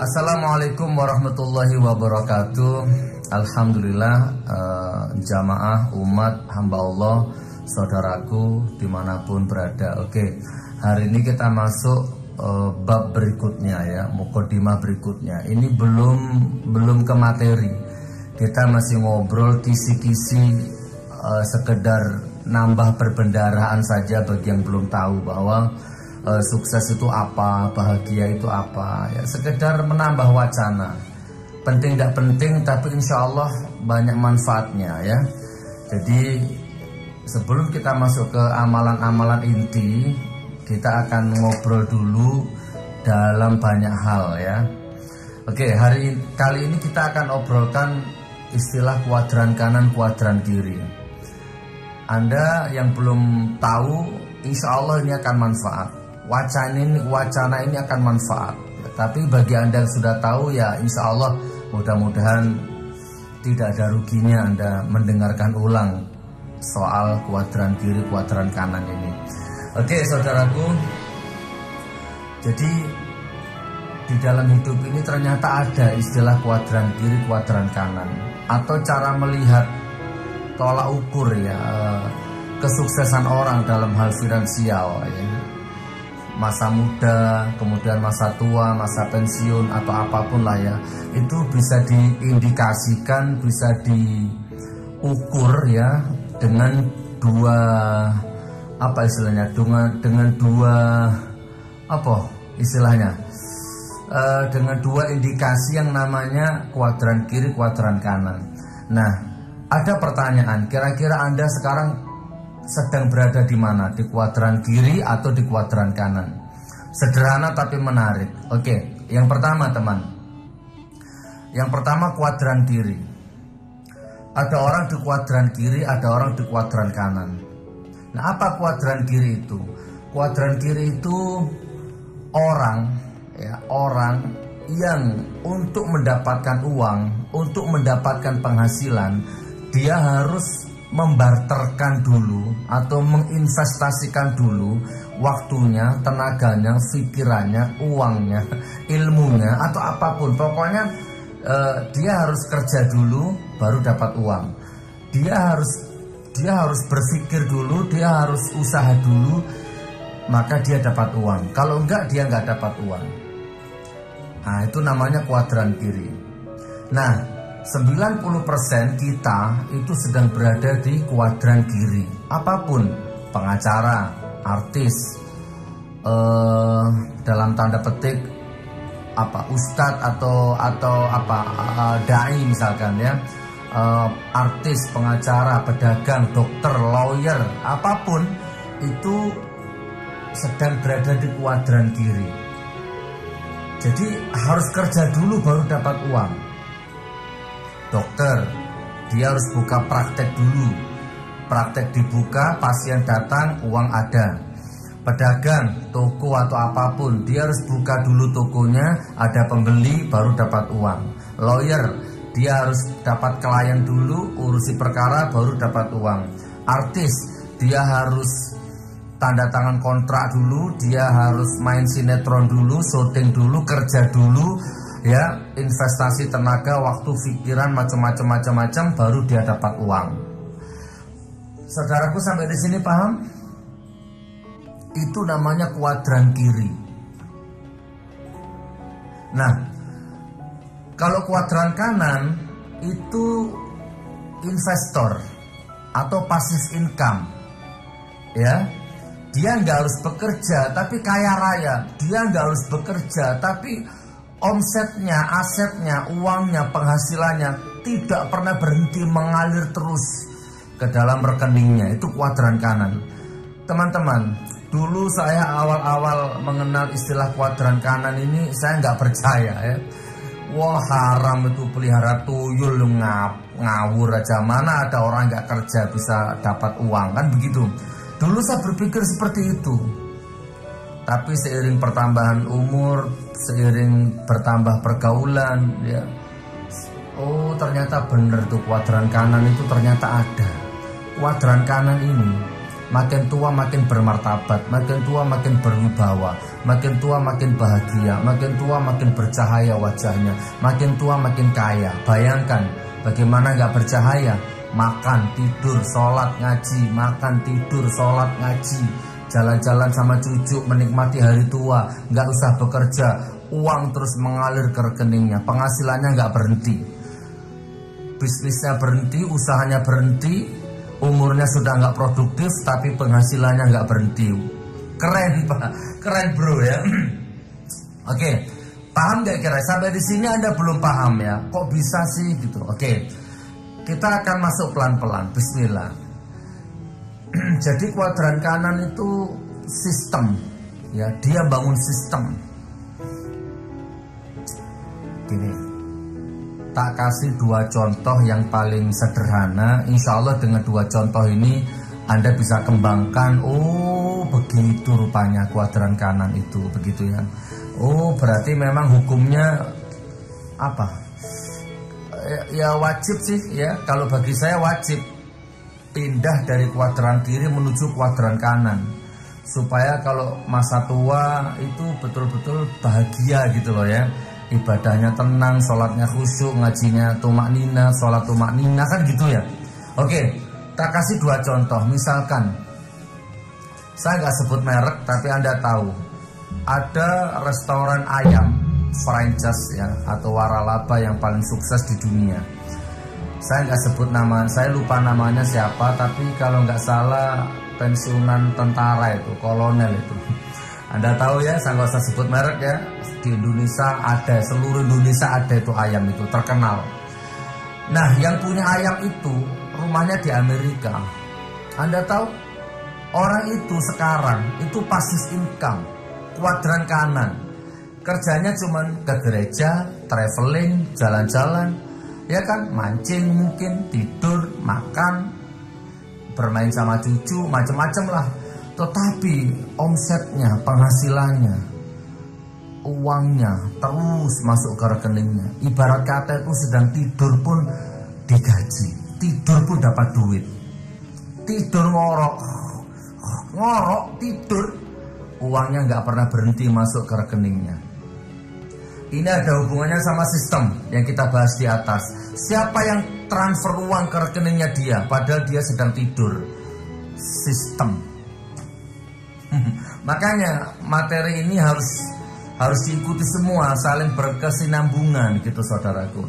Assalamualaikum warahmatullahi wabarakatuh. Alhamdulillah, jamaah umat hamba Allah, saudaraku dimanapun berada. Oke, hari ini kita masuk bab berikutnya ya, mukadimah berikutnya. Ini belum ke materi. Kita masih ngobrol kisi-kisi, sekedar nambah perbendaharaan saja bagi yang belum tahu bahwa sukses itu apa, bahagia itu apa, ya sekedar menambah wacana. Penting tidak penting, tapi insya Allah banyak manfaatnya ya. Jadi sebelum kita masuk ke amalan-amalan inti, kita akan ngobrol dulu dalam banyak hal ya. Oke, kali ini kita akan obrolkan istilah kuadran kanan, kuadran kiri. Anda yang belum tahu, insya Allah ini akan manfaat. Wacana ini akan manfaat. Tapi bagi Anda yang sudah tahu ya, insya Allah mudah-mudahan tidak ada ruginya Anda mendengarkan ulang soal kuadran kiri, kuadran kanan ini. Oke saudaraku, jadi di dalam hidup ini ternyata ada istilah kuadran kiri, kuadran kanan, atau cara melihat tolak ukur ya kesuksesan orang dalam hal finansial ya. Masa muda, kemudian masa tua, masa pensiun atau apapun lah ya, itu bisa diindikasikan, bisa diukur ya dengan dua apa istilahnya, dengan dua apa istilahnya, dengan dua indikasi yang namanya kuadran kiri, kuadran kanan. Nah, ada pertanyaan, kira-kira Anda sekarang sedang berada di mana? Di kuadran kiri atau di kuadran kanan? Sederhana tapi menarik. Oke, yang pertama teman. Yang pertama kuadran kiri. Ada orang di kuadran kiri, ada orang di kuadran kanan. Nah, apa kuadran kiri itu? Kuadran kiri itu orang yang untuk mendapatkan uang, untuk mendapatkan penghasilan, dia harus membarterkan dulu atau menginvestasikan dulu waktunya, tenaganya, pikirannya, uangnya, ilmunya atau apapun. Pokoknya dia harus kerja dulu baru dapat uang. Dia harus berpikir dulu, dia harus usaha dulu, maka dia dapat uang. Kalau enggak, dia enggak dapat uang. Nah, itu namanya kuadran kiri. Nah, 90% kita itu sedang berada di kuadran kiri. Apapun, pengacara, artis, dalam tanda petik ustadz atau dai misalkan ya, artis, pengacara, pedagang, dokter, lawyer, apapun itu sedang berada di kuadran kiri. Jadi harus kerja dulu baru dapat uang. Dokter, dia harus buka praktek dulu. Praktek dibuka, pasien datang, uang ada. Pedagang, toko atau apapun, dia harus buka dulu tokonya, ada pembeli, baru dapat uang. Lawyer, dia harus dapat klien dulu, urusi perkara, baru dapat uang. Artis, dia harus tanda tangan kontrak dulu, dia harus main sinetron dulu, syuting dulu, kerja dulu, ya, investasi tenaga, waktu, pikiran, macam-macam baru dia dapat uang. Saudaraku sampai di sini paham? Itu namanya kuadran kiri. Nah, kalau kuadran kanan itu investor atau passive income. Ya. Dia nggak harus bekerja tapi kaya raya. Dia nggak harus bekerja tapi omsetnya, asetnya, uangnya, penghasilannya tidak pernah berhenti mengalir terus ke dalam rekeningnya. Itu kuadran kanan. Teman-teman, dulu saya awal-awal mengenal istilah kuadran kanan ini, saya nggak percaya ya. Wah, haram itu, pelihara tuyul, ngawur aja. Mana ada orang nggak kerja bisa dapat uang, kan begitu. Dulu saya berpikir seperti itu. Tapi seiring pertambahan umur, seiring bertambah pergaulan, ya, oh ternyata benar tuh kuadran kanan itu ternyata ada. Kuadran kanan ini Makin tua makin bermartabat, makin tua makin berwibawa, makin tua makin bahagia, makin tua makin bercahaya wajahnya, makin tua makin kaya. Bayangkan bagaimana gak bercahaya? Makan, tidur, sholat, ngaji, makan, tidur, sholat, ngaji, jalan-jalan sama cucu, menikmati hari tua, gak usah bekerja, uang terus mengalir ke rekeningnya, penghasilannya gak berhenti, bisnisnya berhenti, usahanya berhenti, umurnya sudah nggak produktif tapi penghasilannya nggak berhenti. Keren Pak, keren bro ya. Oke, paham nggak kira? Sampai di sini Anda belum paham ya? Kok bisa sih gitu? Oke, kita akan masuk pelan-pelan. Bismillah. Jadi kuadran kanan itu sistem, ya dia bangun sistem. Gini. Tak kasih dua contoh yang paling sederhana. Insya Allah dengan dua contoh ini Anda bisa kembangkan. Oh begitu rupanya kuadran kanan itu, begitu ya. Oh berarti memang hukumnya apa? Ya wajib sih ya. Kalau bagi saya wajib pindah dari kuadran kiri menuju kuadran kanan, supaya kalau masa tua itu betul-betul bahagia gitu loh ya. Ibadahnya tenang, sholatnya khusyuk, ngajinya tumak nina, sholat tumak nina, kan gitu ya. Oke, tak kasih dua contoh. Misalkan, saya nggak sebut merek, tapi Anda tahu ada restoran ayam franchise ya, atau waralaba yang paling sukses di dunia. Saya nggak sebut nama, saya lupa namanya siapa, tapi kalau nggak salah pensiunan tentara itu, kolonel itu. Anda tahu ya, saya nggak usah sebut merek ya. Di Indonesia ada, seluruh Indonesia ada itu ayam itu, terkenal. Nah yang punya ayam itu rumahnya di Amerika. Anda tahu orang itu sekarang itu passive income, kuadran kanan. Kerjanya cuman ke gereja, traveling, jalan-jalan, ya kan, mancing mungkin, tidur, makan, bermain sama cucu, macam-macam lah. Tetapi omsetnya, penghasilannya, uangnya terus masuk ke rekeningnya. Ibarat kata itu sedang tidur pun digaji, tidur pun dapat duit, tidur ngorok tidur, uangnya nggak pernah berhenti masuk ke rekeningnya. Ini ada hubungannya sama sistem yang kita bahas di atas. Siapa yang transfer uang ke rekeningnya dia, padahal dia sedang tidur? Sistem. Makanya materi ini harus diikuti semua, saling berkesinambungan gitu saudaraku.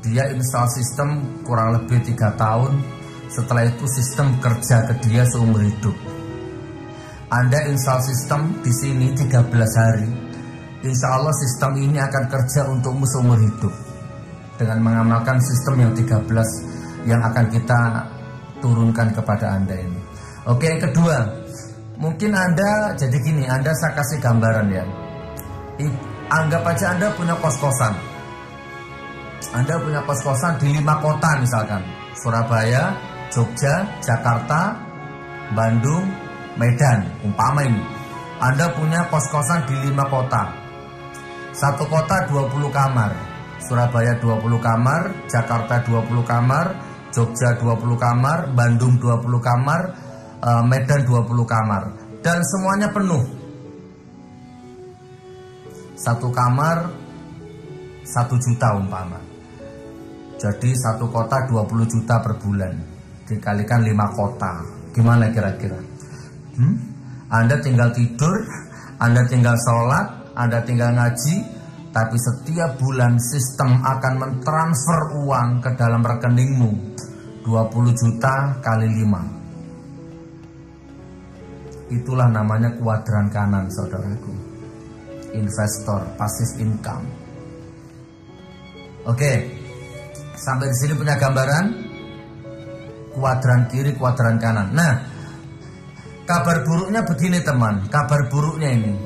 Dia install sistem kurang lebih 3 tahun. Setelah itu sistem kerja ke dia seumur hidup. Anda install sistem di sini 13 hari, insya Allah sistem ini akan kerja untukmu seumur hidup. Dengan mengamalkan sistem yang 13 yang akan kita turunkan kepada Anda ini. Oke, yang kedua, mungkin Anda, jadi gini, Anda saya kasih gambaran ya. Anggap aja Anda punya kos-kosan. Anda punya kos-kosan di 5 kota misalkan. Surabaya, Jogja, Jakarta, Bandung, Medan, umpama ini. Anda punya kos-kosan di 5 kota. Satu kota 20 kamar. Surabaya 20 kamar, Jakarta 20 kamar, Jogja 20 kamar, Bandung 20 kamar, Medan 20 kamar, dan semuanya penuh. Satu kamar 1 juta umpama. Jadi satu kota 20 juta per bulan, dikalikan 5 kota. Gimana kira-kira? Anda tinggal tidur, Anda tinggal sholat, Anda tinggal ngaji, tapi setiap bulan sistem akan mentransfer uang ke dalam rekeningmu 20 juta kali 5. Itulah namanya kuadran kanan saudaraku. Investor, passive income. Oke, sampai di sini punya gambaran kuadran kiri, kuadran kanan. Nah, kabar buruknya begini teman. Kabar buruknya ini,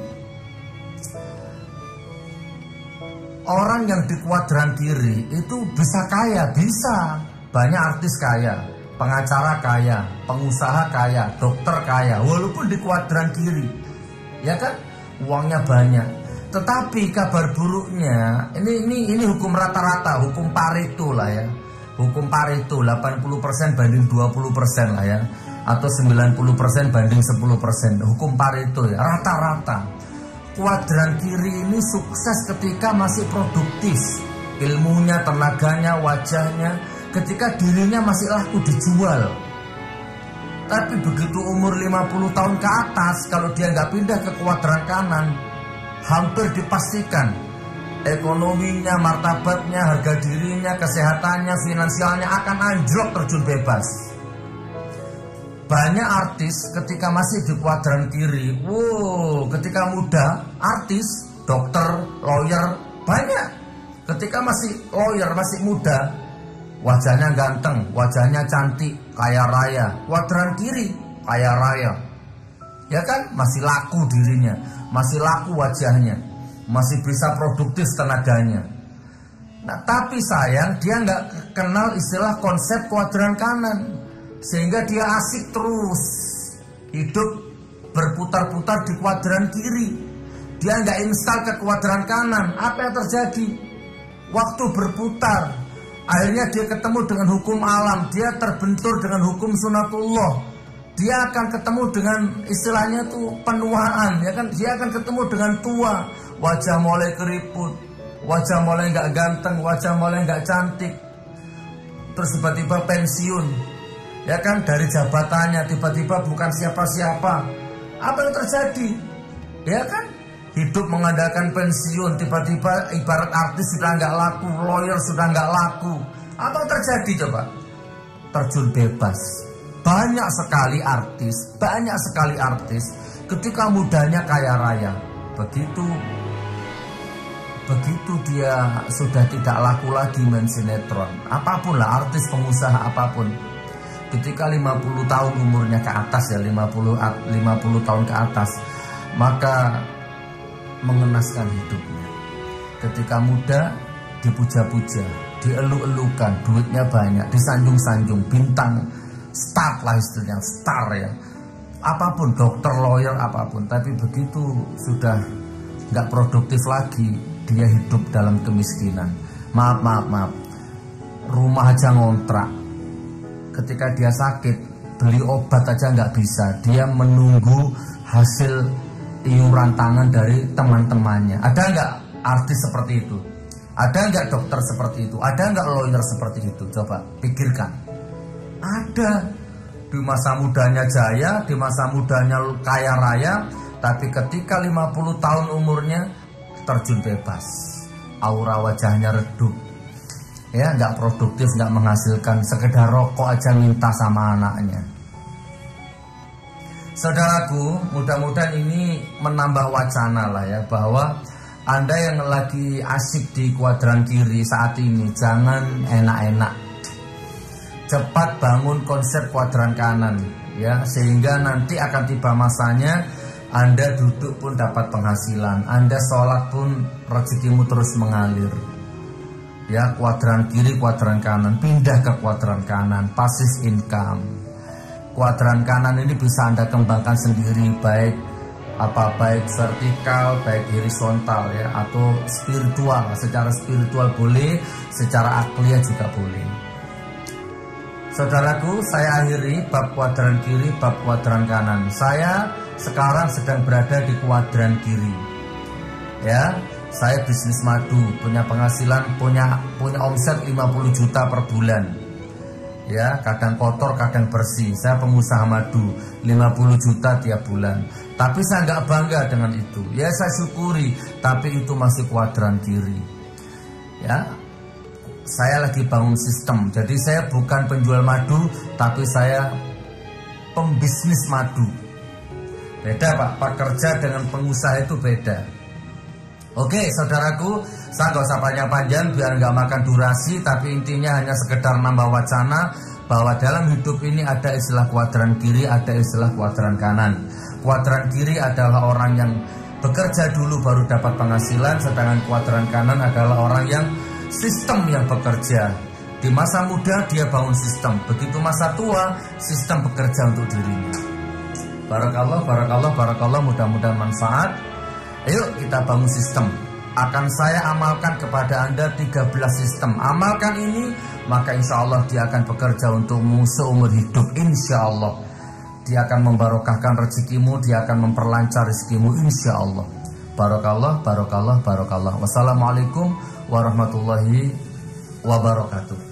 orang yang di kuadran kiri itu bisa kaya, bisa. Banyak artis kaya, pengacara kaya, pengusaha kaya, dokter kaya, walaupun di kuadran kiri, ya kan, uangnya banyak. Tetapi kabar buruknya, ini hukum rata-rata, hukum Pareto lah ya. Hukum Pareto 80% banding 20% lah ya, atau 90% banding 10%. Hukum Pareto ya, rata-rata. Kuadran kiri ini sukses ketika masih produktif, ilmunya, tenaganya, wajahnya, ketika dirinya masih laku dijual. Tapi begitu umur 50 tahun ke atas, kalau dia nggak pindah ke kuadran kanan, hampir dipastikan ekonominya, martabatnya, harga dirinya, kesehatannya, finansialnya akan anjlok, terjun bebas. Banyak artis ketika masih di kuadran kiri, ketika muda, artis, dokter, lawyer, banyak. Ketika masih lawyer, masih muda, wajahnya ganteng, wajahnya cantik, kaya raya, kuadran kiri, kaya raya. Ya kan, masih laku dirinya, masih laku wajahnya, masih bisa produktif tenaganya. Nah, tapi sayang dia nggak kenal istilah konsep kuadran kanan, sehingga dia asik terus hidup berputar-putar di kuadran kiri. Dia nggak install ke kuadran kanan. Apa yang terjadi? Waktu berputar, akhirnya dia ketemu dengan hukum alam, dia terbentur dengan hukum sunatullah. Dia akan ketemu dengan istilahnya tuh penuaan, ya kan? Dia akan ketemu dengan tua, wajah mulai keriput, wajah mulai nggak ganteng, wajah mulai nggak cantik. Terus tiba-tiba pensiun, ya kan? Dari jabatannya tiba-tiba bukan siapa-siapa. Apa yang terjadi? Ya kan? Hidup mengandalkan pensiun, tiba-tiba ibarat artis sudah nggak laku, lawyer sudah nggak laku. Apa yang terjadi coba? Terjun bebas. Banyak sekali artis ketika mudanya kaya raya, begitu dia sudah tidak laku lagi main sinetron, apapun lah, artis, pengusaha, apapun. Ketika 50 tahun umurnya ke atas ya, 50 tahun ke atas, maka mengenaskan hidupnya. Ketika muda dipuja-puja, dielu-elukan, duitnya banyak, disanjung-sanjung, bintang star lah istilahnya, star ya, apapun, dokter, lawyer, apapun. Tapi begitu sudah nggak produktif lagi, dia hidup dalam kemiskinan. Maaf, rumah aja ngontrak. Ketika dia sakit, beli obat aja nggak bisa. Dia menunggu hasil iuran tangan dari teman-temannya. Ada nggak artis seperti itu? Ada nggak dokter seperti itu? Ada nggak lawyer seperti itu? Coba pikirkan. Ada. Di masa mudanya jaya, di masa mudanya kaya raya, tapi ketika 50 tahun umurnya terjun bebas, aura wajahnya redup, ya nggak produktif, nggak menghasilkan, sekedar rokok aja minta sama anaknya. Saudaraku, mudah-mudahan ini menambah wacana lah ya, bahwa Anda yang lagi asik di kuadran kiri saat ini, jangan enak-enak. Cepat bangun konsep kuadran kanan ya, sehingga nanti akan tiba masanya Anda duduk pun dapat penghasilan, Anda sholat pun rezekimu terus mengalir. Ya, kuadran kiri, kuadran kanan, pindah ke kuadran kanan, passive income. Kuadran kanan ini bisa Anda kembangkan sendiri, baik vertikal, baik horizontal ya, atau spiritual. Secara spiritual boleh, secara akliah juga boleh. Saudaraku, saya akhiri bab kuadran kiri, bab kuadran kanan. Saya sekarang sedang berada di kuadran kiri. Ya, saya bisnis madu, punya penghasilan, punya omset 50 juta per bulan. Ya, kadang kotor, kadang bersih. Saya pengusaha madu, 50 juta tiap bulan. Tapi saya nggak bangga dengan itu. Ya, saya syukuri, tapi itu masih kuadran kiri. Ya. Saya lagi bangun sistem, jadi saya bukan penjual madu, tapi saya pembisnis madu. Beda Pak, pekerja dengan pengusaha itu beda. Oke saudaraku, saya gak usah panjang-panjang biar nggak makan durasi, tapi intinya hanya sekedar nambah wacana bahwa dalam hidup ini ada istilah kuadran kiri, ada istilah kuadran kanan. Kuadran kiri adalah orang yang bekerja dulu baru dapat penghasilan, sedangkan kuadran kanan adalah orang yang sistem yang bekerja. Di masa muda dia bangun sistem, begitu masa tua sistem bekerja untuk dirinya. Barakallah, mudah-mudahan manfaat. Ayo kita bangun sistem. Akan saya amalkan kepada Anda 13 sistem. Amalkan ini maka insya Allah dia akan bekerja untukmu seumur hidup. Insya Allah dia akan membarokahkan rezekimu, dia akan memperlancar rezekimu, insya Allah. Barokallah, barokallah, barokallah. Wassalamualaikum warahmatullahi wabarakatuh.